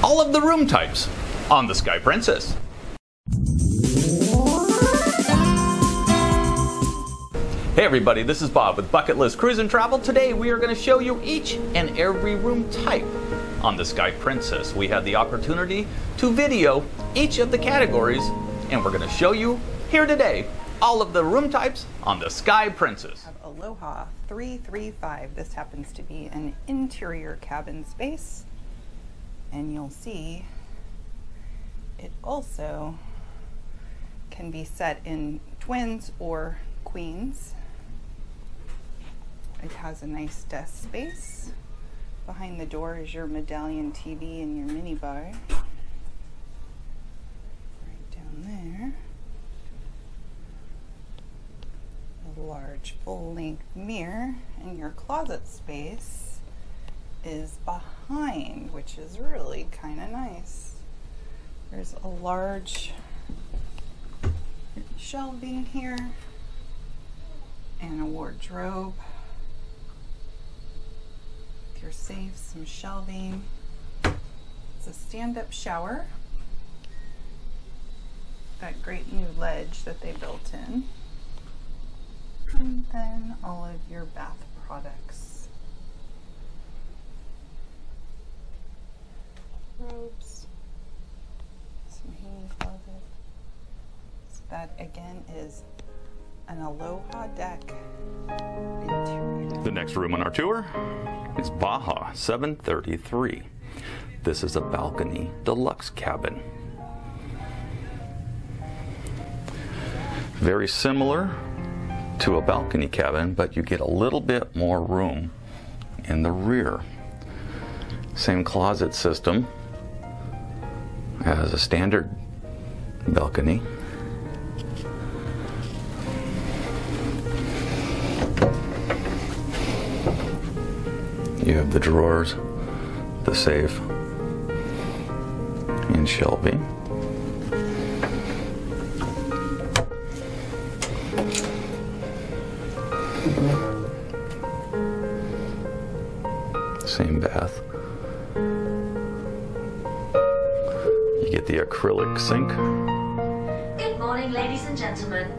all of the room types on the Sky Princess. Hey everybody, this is Bob with Bucket List Cruise and Travel. Today we are going to show you each and every room type on the Sky Princess. We had the opportunity to video each of the categories, and we're going to show you here today all of the room types on the Sky Princess. Aloha 335. This happens to be an interior cabin space, and you'll see it also can be set in twins or queens. It has a nice desk space. Behind the door is your medallion TV and your mini bar. Right down there. A large full-length mirror, and your closet space is behind, which is really kind of nice. There's a large shelving here and a wardrobe. With your safe, some shelving. It's a stand-up shower. That great new ledge that they built in. And then all of your bath products. Robes. Some hanging closet. So that again is an Aloha deck interior. The next room on our tour is Baja 733. This is a balcony deluxe cabin. Very similar to a balcony cabin, but you get a little bit more room in the rear. Same closet system as a standard balcony. You have the drawers, the safe, and shelving. Same bath. You get the acrylic sink. Good morning, ladies and gentlemen.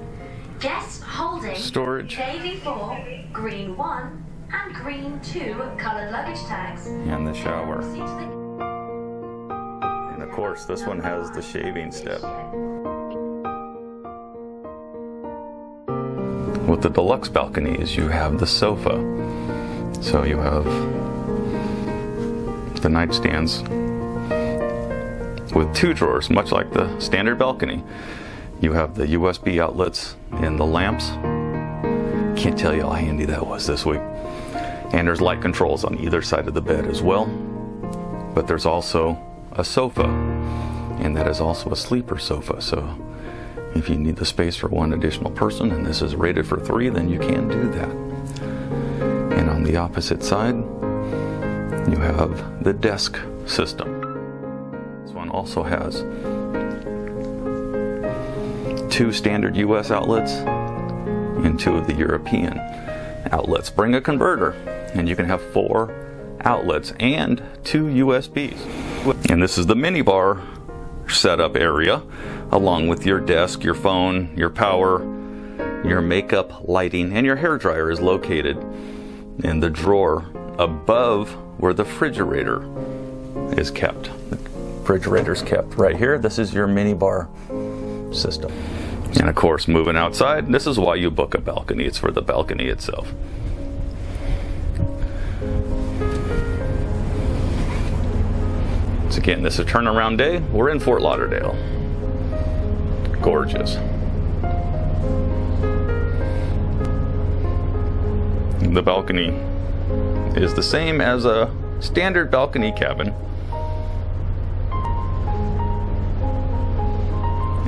Guests holding Storage. Navy 4, Green 1, and Green 2 colored luggage tags. And the shower. And of course, this one has the shaving step. With the deluxe balconies, you have the sofa. So you have the nightstands with two drawers, much like the standard balcony. You have the USB outlets and the lamps. Can't tell you how handy that was this week. And there's light controls on either side of the bed as well. But there's also a sofa, and that is also a sleeper sofa. So if you need the space for one additional person, and this is rated for 3, then you can do that. And on the opposite side, you have the desk system. This one also has 2 standard US outlets and 2 of the European outlets. Bring a converter and you can have 4 outlets and 2 USBs. And this is the minibar setup area, along with your desk, your phone, your power, your makeup, lighting, and your hair dryer is located in the drawer above where the refrigerator is kept. The refrigerator is kept right here. This is your minibar system. And of course, moving outside, this is why you book a balcony. It's for the balcony itself. So again, this is a turnaround day. We're in Fort Lauderdale. Gorgeous. The balcony is the same as a standard balcony cabin.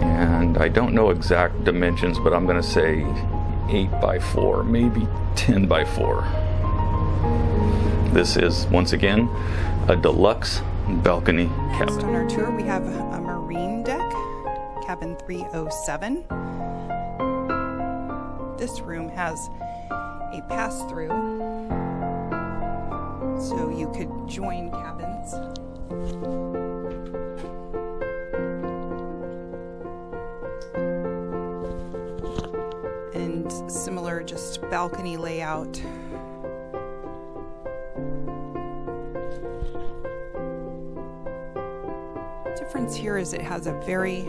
And I don't know exact dimensions, but I'm going to say 8 by 4, maybe 10 by 4. This is, once again, a deluxe balcony cabin. Next on our tour, we have a marine deck, cabin 307. This room has a pass-through, so you could join cabins. just balcony layout. Difference here is it has a very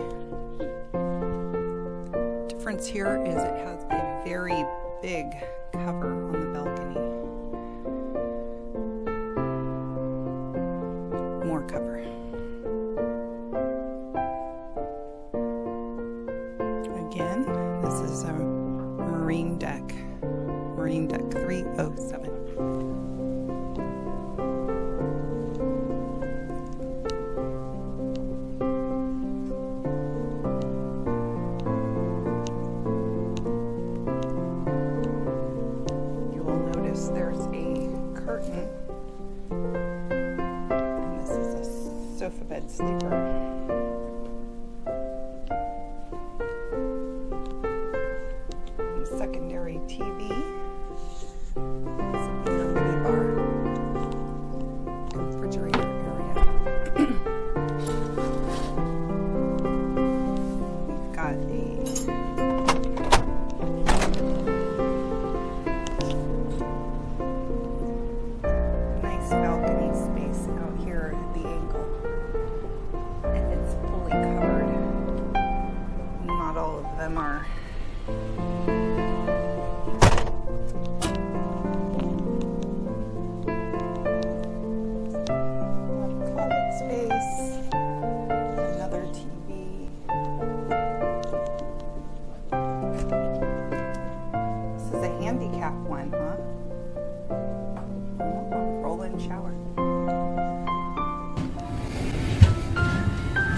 big cover on the balcony. More cover. Again, this is a marine deck 307. There's a curtain, and this is a sofa bed sleeper. And secondary TV. This is the mini bar. Refrigerator area. We've got balcony space out here at the angle, and it's fully covered. Not all of them are. Closet space, another TV. This is a handicap one, huh? Shower.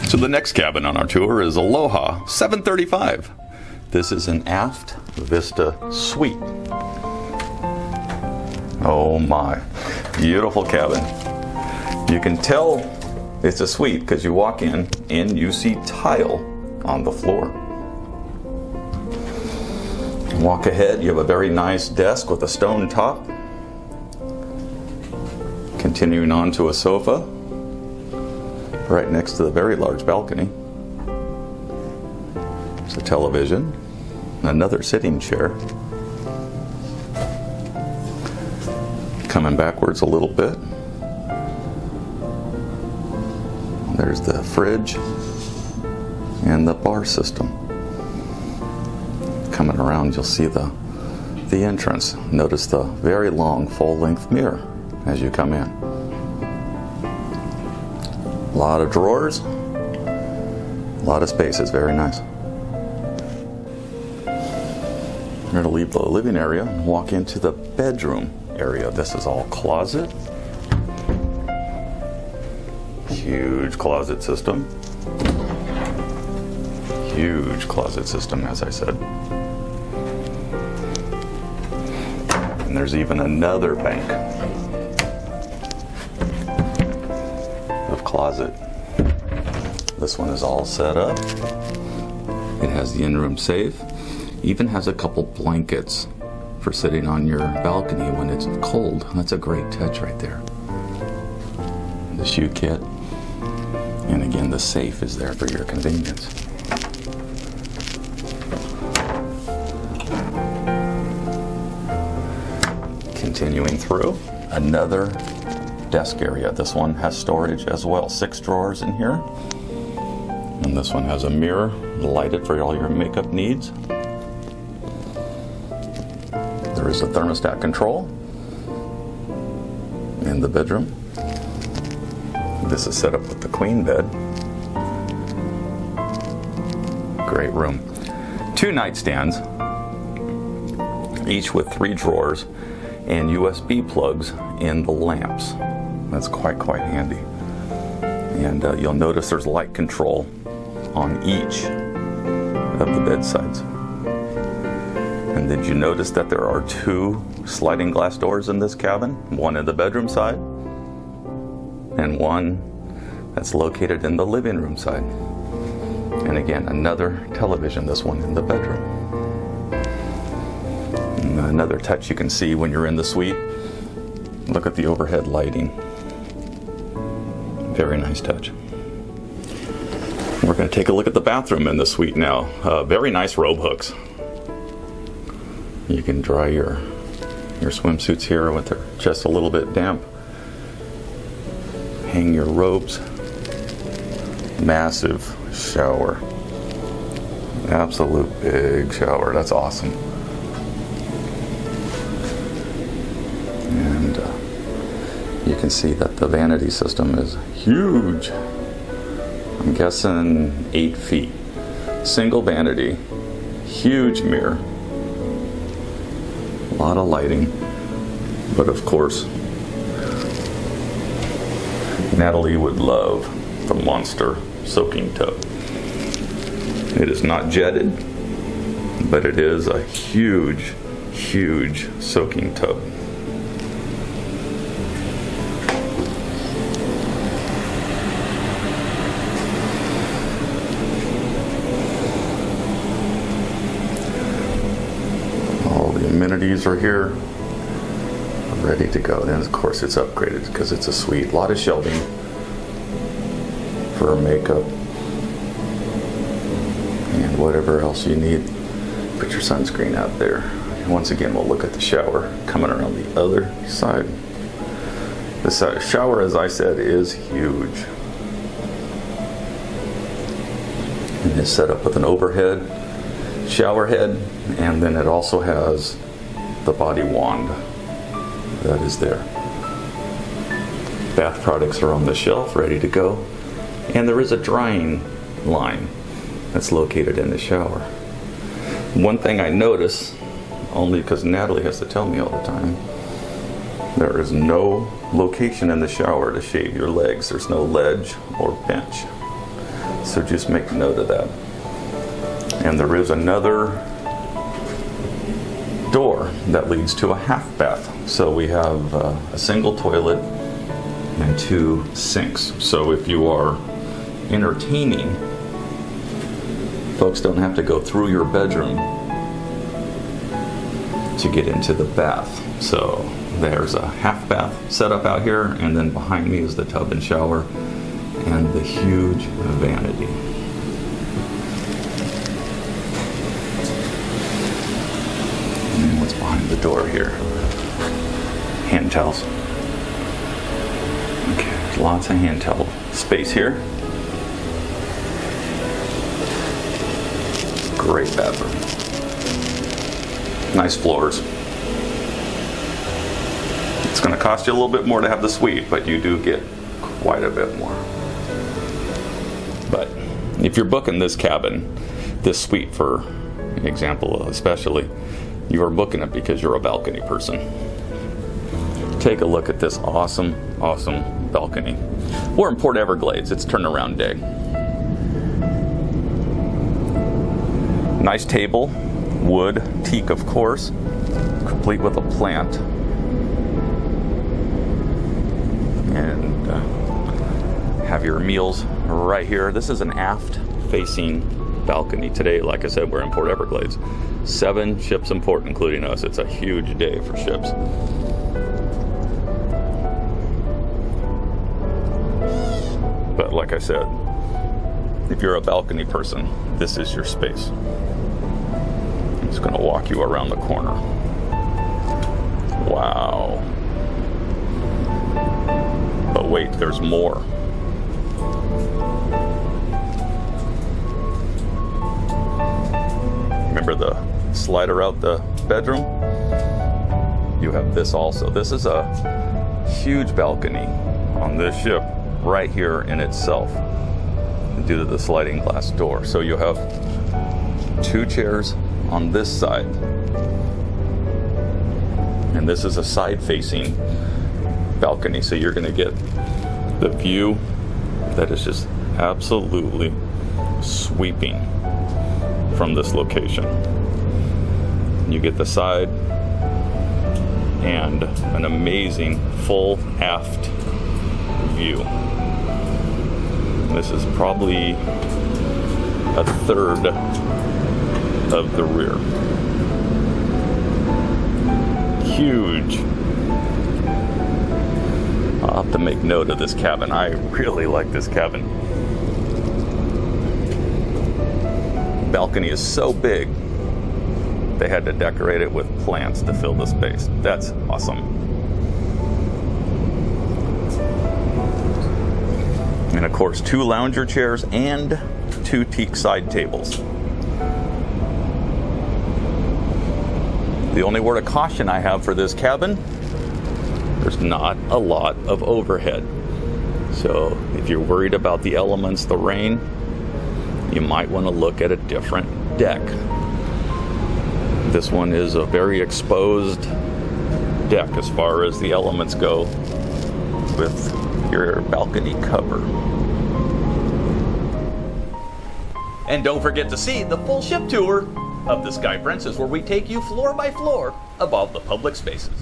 So the next cabin on our tour is Aloha 735. This is an Aft Vista suite. Oh my, beautiful cabin. You can tell it's a suite because you walk in and you see tile on the floor. Walk ahead, you have a very nice desk with a stone top. Continuing on to a sofa right next to the very large balcony. There's a television, another sitting chair. Coming backwards a little bit. There's the fridge and the bar system. Coming around, you'll see the entrance. Notice the very long full-length mirror as you come in. A lot of drawers, a lot of space. It's very nice. We're going to leave the living area and walk into the bedroom area. This is all closet. Huge closet system. Huge closet system, as I said. And there's even another bank of closet. This one is all set up. It has the in-room safe. Even has a couple blankets for sitting on your balcony when it's cold. That's a great touch right there. The shoe kit. And again, the safe is there for your convenience. Continuing through, another desk area. This one has storage as well. 6 drawers in here. And this one has a mirror lighted for all your makeup needs. There is a thermostat control in the bedroom. This is set up with the queen bed. Great room. 2 nightstands, each with 3 drawers and USB plugs in the lamps. That's quite handy. And you'll notice there's light control on each of the bedsides. And did you notice that there are 2 sliding glass doors in this cabin? One in the bedroom side and one that's located in the living room side. And again, another television, this one in the bedroom. And another touch you can see when you're in the suite. Look at the overhead lighting. Very nice touch. We're going to take a look at the bathroom in the suite now. Very nice robe hooks. You can dry your swimsuits here with they're just a little bit damp. Hang your robes. Massive shower. Absolute big shower. That's awesome. And you can see that the vanity system is huge. I'm guessing 8 feet. Single vanity. Huge mirror. A lot of lighting. But of course, Natalie would love the monster soaking tub. It is not jetted, but it is a huge, huge soaking tub. All the amenities are here, ready to go. And of course it's upgraded because it's a suite. A lot of shelving for makeup and whatever else you need. Put your sunscreen out there. And once again, we'll look at the shower coming around the other side. The shower, as I said, is huge. And it's set up with an overhead shower head, and then it also has the body wand that is there. Bath products are on the shelf, ready to go. And there is a drying line that's located in the shower. One thing I notice, only because Natalie has to tell me all the time, there is no location in the shower to shave your legs. There's no ledge or bench. So just make note of that. And there is another door that leads to a half bath. So we have a single toilet and 2 sinks. So if you are entertaining, folks don't have to go through your bedroom to get into the bath. So there's a half bath set up out here, and then behind me is the tub and shower and the huge vanity. And what's behind the door here? Hand towels. Okay, there's lots of hand towel space here. Great bathroom. Nice floors. It's going to cost you a little bit more to have the suite, but you do get quite a bit more. But if you're booking this cabin, this suite for example especially, you are booking it because you're a balcony person. Take a look at this awesome, awesome balcony. We're in Port Everglades. It's turnaround day. Nice table, wood, teak of course, complete with a plant. And have your meals right here. This is an aft facing balcony. Today, like I said, we're in Port Everglades. 7 ships in port, including us. It's a huge day for ships. But like I said, if you're a balcony person, this is your space. I'm just going to walk you around the corner. Wow. But wait, there's more. Remember the slider out the bedroom? You have this also. This is a huge balcony on this ship right here in itself due to the sliding glass door. So you have 2 chairs on this side. And this is a side-facing balcony, so you're going to get the view that is just absolutely sweeping from this location. You get the side and an amazing full aft view. This is probably a third of the rear. Huge. I'll have to make note of this cabin. I really like this cabin. Balcony is so big they had to decorate it with plants to fill the space. That's awesome. And of course, 2 lounger chairs and 2 teak side tables. The only word of caution I have for this cabin, there's not a lot of overhead. So if you're worried about the elements, the rain, you might want to look at a different deck. This one is a very exposed deck as far as the elements go with your balcony cover. And don't forget to see the full ship tour of the Sky Princess, where we take you floor by floor of all the public spaces.